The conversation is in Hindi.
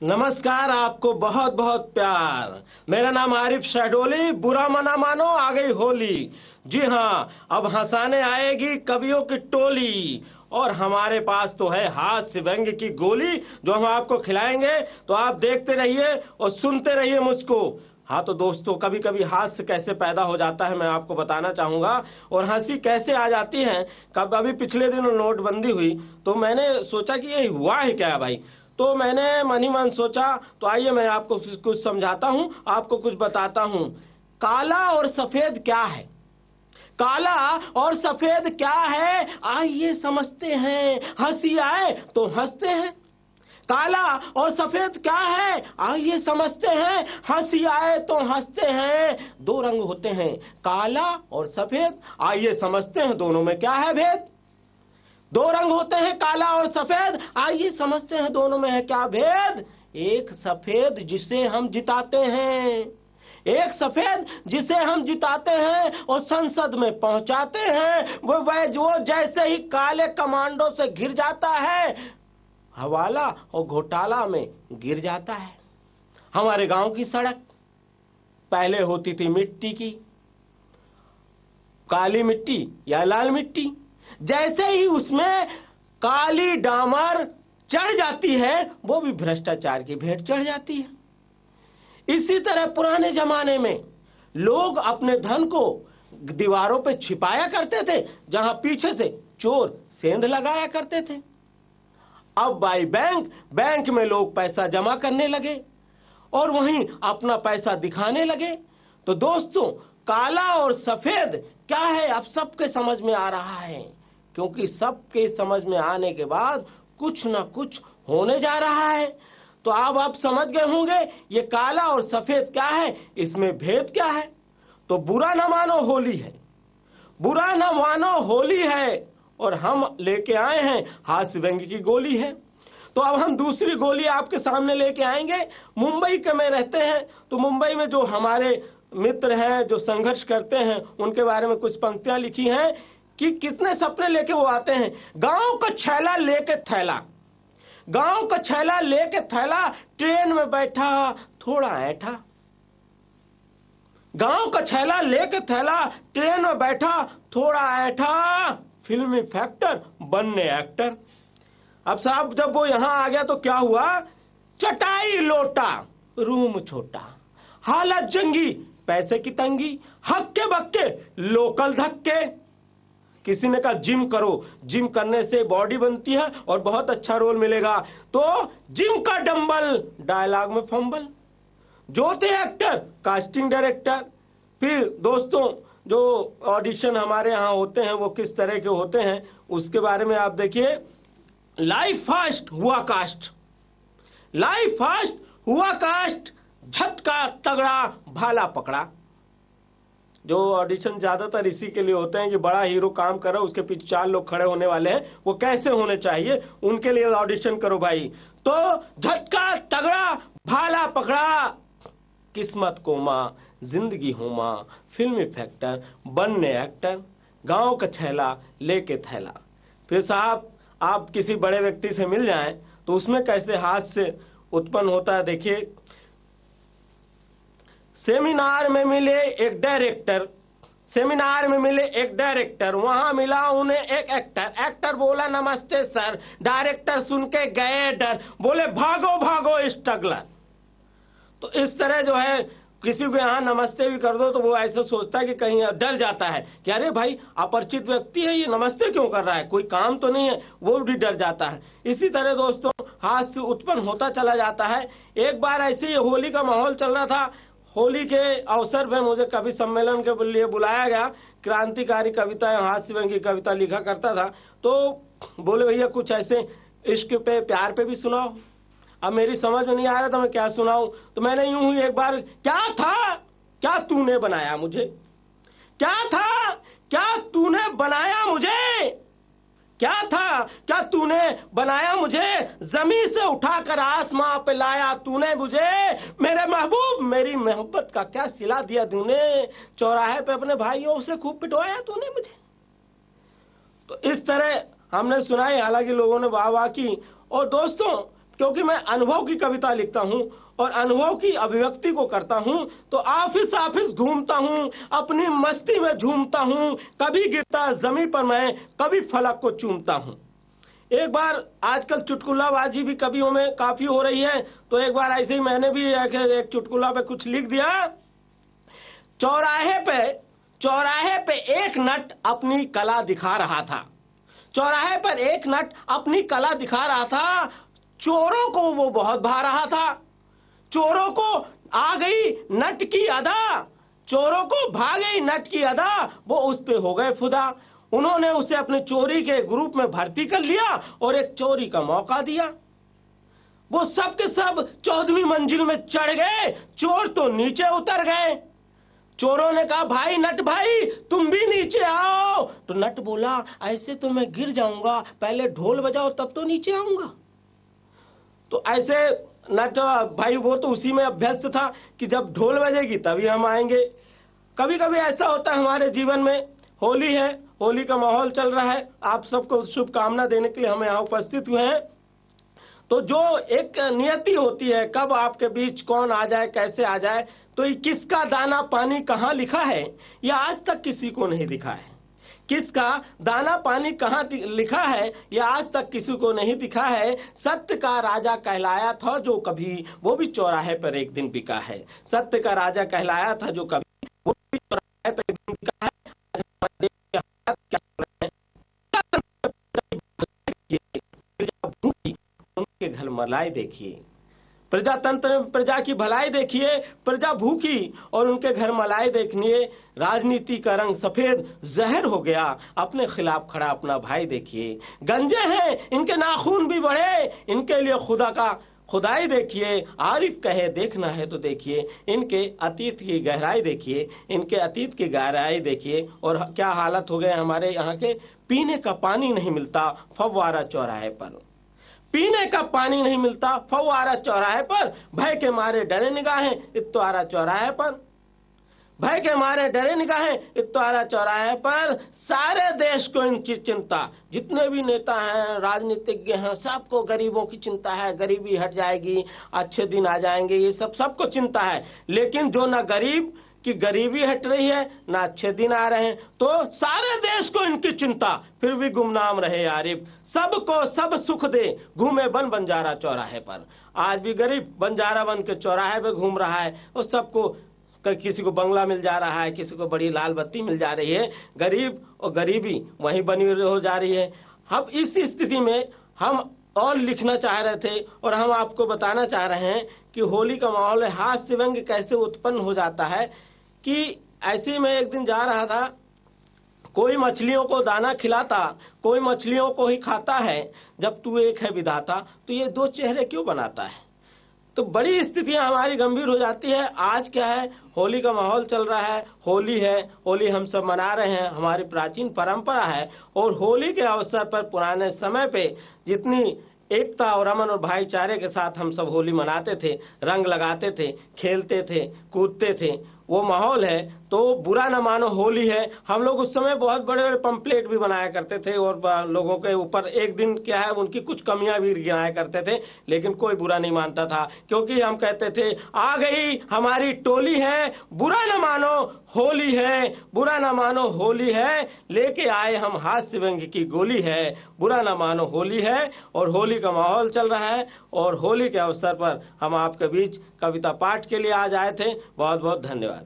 नमस्कार, आपको बहुत बहुत प्यार। मेरा नाम आरिफ शहडोली। बुरा मना मानो, आ गई होली। जी हाँ, अब हंसाने आएगी कवियों की टोली। और हमारे पास तो है हास्य व्यंग्य की गोली, जो हम आपको खिलाएंगे। तो आप देखते रहिए और सुनते रहिए मुझको। हाँ तो दोस्तों, कभी कभी हास्य कैसे पैदा हो जाता है मैं आपको बताना चाहूंगा, और हंसी कैसे आ जाती है। कब अभी पिछले दिनों नोटबंदी हुई तो मैंने सोचा कि ये हुआ है क्या भाई। तो मैंने मन ही मन सोचा, तो आइए मैं आपको कुछ समझाता हूं, आपको कुछ बताता हूं। काला और सफेद क्या है? काला और सफेद क्या है, आइए समझते हैं। हंसी आए तो हंसते हैं। काला और सफेद क्या है, आइए समझते हैं। हंसी आए तो हंसते हैं। दो रंग होते हैं, काला और सफेद, आइए समझते हैं दोनों में क्या है भेद। दो रंग होते हैं, काला और सफेद, आइए समझते हैं दोनों में है क्या भेद। एक सफेद जिसे हम जिताते हैं, एक सफेद जिसे हम जिताते हैं और संसद में पहुंचाते हैं, वो जैसे ही काले कमांडो से घिर जाता है, हवाला और घोटाला में गिर जाता है। हमारे गांव की सड़क पहले होती थी मिट्टी की, काली मिट्टी या लाल मिट्टी। जैसे ही उसमें काली डामर चढ़ जाती है, वो भी भ्रष्टाचार की भेंट चढ़ जाती है। इसी तरह पुराने जमाने में लोग अपने धन को दीवारों पे छिपाया करते थे, जहां पीछे से चोर सेंध लगाया करते थे। अब भाई बैंक में लोग पैसा जमा करने लगे और वहीं अपना पैसा दिखाने लगे। तो दोस्तों, काला और सफेद क्या है अब सबके समझ में आ रहा है, क्योंकि सबके समझ में आने के बाद कुछ ना कुछ होने जा रहा है। तो आप समझ गए होंगे ये काला और सफेद क्या है, इसमें भेद क्या है। तो बुरा न मानो होली है, बुरा न मानो होली है, और हम लेके आए हैं हास्य व्यंग्य की गोली है। तो अब हम दूसरी गोली आपके सामने लेके आएंगे। मुंबई के में रहते हैं, तो मुंबई में जो हमारे मित्र हैं जो संघर्ष करते हैं, उनके बारे में कुछ पंक्तियां लिखी हैं कि कितने सपने लेके वो आते हैं। गांव का छैला लेके थैला, गांव का छैला लेके थैला, ट्रेन में बैठा थोड़ा ऐठा। गांव का छैला लेके थैला, ट्रेन में बैठा थोड़ा ऐठा, फिल्मी फैक्टर बनने एक्टर। अब साहब जब वो यहां आ गया तो क्या हुआ, चटाई लोटा रूम छोटा, हालत जंगी पैसे की तंगी, हक्के बक्के लोकल धक्के। किसी ने कहा जिम करो, जिम करने से बॉडी बनती है और बहुत अच्छा रोल मिलेगा, तो जिम का डंबल डायलॉग में फंबल। जो थे एक्टर कास्टिंग डायरेक्टर। फिर दोस्तों, जो ऑडिशन हमारे यहाँ होते हैं वो किस तरह के होते हैं उसके बारे में आप देखिए। लाइफ फास्ट हुआ कास्ट, लाइफ फास्ट हुआ कास्ट, झटका तगड़ा भाला पकड़ा। जो ऑडिशन ज्यादातर इसी के लिए होते हैं कि बड़ा हीरो काम कर रहा है, उसके पीछे 4 लोग खड़े होने वाले हैं, वो कैसे होने चाहिए, उनके लिए ऑडिशन करो भाई। तो झटका तगड़ा भाला पकड़ा, किस्मत को मां जिंदगी हो मां, फिल्मी फैक्टर बनने एक्टर, गांव का छैला लेके थैला। फिर साहब आप किसी बड़े व्यक्ति से मिल जाएं तो उसमें कैसे हास्य उत्पन्न होता है, देखिए। सेमिनार में मिले एक डायरेक्टर, सेमिनार में मिले एक डायरेक्टर, वहां मिला उन्हें एक एक्टर। एक्टर बोला नमस्ते सर, डायरेक्टर सुन के गए डर, बोले भागो भागो स्ट्रगलर। तो इस तरह जो है किसी को यहां नमस्ते भी कर दो तो वो ऐसा सोचता है कि कहीं डर जाता है कि अरे भाई अपरिचित व्यक्ति है, ये नमस्ते क्यों कर रहा है, कोई काम तो नहीं है, वो भी डर जाता है। इसी तरह दोस्तों हास्य उत्पन्न होता चला जाता है। एक बार ऐसे ही होली का माहौल चल रहा था, होली के अवसर पर मुझे कवि सम्मेलन के लिए बुलाया गया। क्रांतिकारी कविता हास्य व्यंग्य की कविता लिखा करता था, तो बोले भैया कुछ ऐसे इश्क पे प्यार पे भी सुनाओ। अब मेरी समझ में नहीं आ रहा था मैं क्या सुनाऊं, तो मैंने यूं ही एक बार, क्या था क्या तूने बनाया मुझे, क्या था क्या तूने बनाया मुझे, क्या था क्या तूने बनाया मुझे, जमीन से उठाकर आसमां पे लाया तूने मुझे, मेरे महबूब मेरी मोहब्बत का क्या सिला दिया तूने, चौराहे पे अपने भाइयों से खूब पिटवाया तूने मुझे। तो इस तरह हमने सुनाई, हालांकि लोगों ने वाह वाह की। और दोस्तों क्योंकि मैं अनुभव की कविता लिखता हूं और अनुभव की अभिव्यक्ति को करता हूं, तो ऑफिस ऑफिस घूमता हूं, अपनी मस्ती में झूमता हूं, कभी गिरता जमीन पर मैं, कभी फलक को चूमता हूं। एक बार, आजकल चुटकुलाबाजी भी कवियों में काफी हो रही है, तो एक बार ऐसे ही मैंने भी एक चुटकुला पे कुछ लिख दिया। चौराहे पे एक नट अपनी कला दिखा रहा था। चौराहे पर एक नट अपनी कला दिखा रहा था। चोरों को वो बहुत भा रहा था। चोरों को आ गई नट की अदा, चोरों को भा गई नट की अदा, वो उस पे हो गए फिदा। उन्होंने उसे अपने चोरी के ग्रुप में भर्ती कर लिया और एक चोरी का मौका दिया। वो सब के सब 14वीं मंजिल में चढ़ गए, चोर तो नीचे उतर गए। चोरों ने कहा, भाई नट भाई तुम भी नीचे आओ। तो नट बोला, ऐसे तो मैं गिर जाऊंगा, पहले ढोल बजाओ तब तो नीचे आऊंगा। तो ऐसे नट भाई वो तो उसी में अभ्यस्त था कि जब ढोल बजेगी तभी हम आएंगे। कभी कभी ऐसा होता है हमारे जीवन में। होली है, होली का माहौल चल रहा है, आप सबको शुभकामना देने के लिए हम यहाँ उपस्थित हुए हैं। तो जो एक नियति होती है, कब आपके बीच कौन आ जाए, कैसे आ जाए, तो ये किसका दाना पानी कहाँ लिखा है, यह आज तक किसी को नहीं दिखा है। किसका दाना पानी कहाँ लिखा है, यह आज तक किसी को नहीं दिखा है। सत्य का राजा कहलाया था जो कभी, वो भी चौराहे पर एक दिन बिका है। सत्य का राजा कहलाया था जो कभी, वो भी चौराहे पर एक दिन बिका है। उनके घर मलाई देखिए, प्रजातंत्र में प्रजा की भलाई देखिए, प्रजा भूखी और उनके घर मलाई देखिए। राजनीति का रंग सफेद जहर हो गया, अपने खिलाफ खड़ा अपना भाई देखिए। गंजे हैं इनके नाखून भी बढ़े, इनके लिए खुदा का खुदाई देखिए। आरिफ कहे देखना है तो देखिए, इनके अतीत की गहराई देखिए, इनके अतीत की गहराई देखिए। और क्या हालत हो गए हमारे यहाँ के, पीने का पानी नहीं मिलता फव्वारा चौराहे पर, पीने का पानी नहीं मिलता फव्वारा चौराहे पर। भय के मारे डरे निगाहें इत्वारा चौराहे पर, भय के मारे डरे निगाहें इत्वारा चौराहे पर। सारे देश को इनकी चिंता, जितने भी नेता हैं, राजनीतिज्ञ हैं, सबको गरीबों की चिंता है। गरीबी हट जाएगी, अच्छे दिन आ जाएंगे, ये सबको चिंता है। लेकिन जो ना गरीब कि गरीबी हट रही है, ना अच्छे दिन आ रहे हैं, तो सारे देश को इनकी चिंता, फिर भी गुमनाम रहे आरिफ। सबको सब सुख दे घूमे बन बंजारा चौराहे पर। आज भी गरीब बंजारा बन के चौराहे पे घूम रहा है, और सबको, किसी को बंगला मिल जा रहा है, किसी को बड़ी लाल बत्ती मिल जा रही है। गरीब और गरीबी वहीं बनी हो जा रही है। अब इस स्थिति में हम और लिखना चाह रहे थे, और हम आपको बताना चाह रहे हैं कि होली का माहौल है। हास्य व्यंग्य कैसे उत्पन्न हो जाता है कि ऐसे में एक दिन जा रहा था, कोई मछलियों को दाना खिलाता, कोई मछलियों को ही खाता है। जब तू एक है विधाता, तो ये दो चेहरे क्यों बनाता है। तो बड़ी स्थितियां हमारी गंभीर हो जाती है। आज क्या है, होली का माहौल चल रहा है, होली है, होली हम सब मना रहे हैं, हमारी प्राचीन परंपरा है। और होली के अवसर पर पुराने समय पे जितनी एकता और अमन और भाईचारे के साथ हम सब होली मनाते थे, रंग लगाते थे, खेलते थे, कूदते थे, वो माहौल है। तो बुरा न मानो होली है। हम लोग उस समय बहुत बड़े बड़े पंपलेट भी बनाया करते थे, और लोगों के ऊपर एक दिन क्या है उनकी कुछ कमियां भी गिनाया करते थे, लेकिन कोई बुरा नहीं मानता था, क्योंकि हम कहते थे आ गई हमारी टोली है, बुरा न मानो होली है, बुरा न मानो होली है, लेके आए हम हास्य व्यंग्य की गोली है, बुरा न मानो होली है। और होली का माहौल चल रहा है, और होली के अवसर पर हम आपके बीच कविता पाठ के लिए आज आए थे। बहुत बहुत धन्यवाद।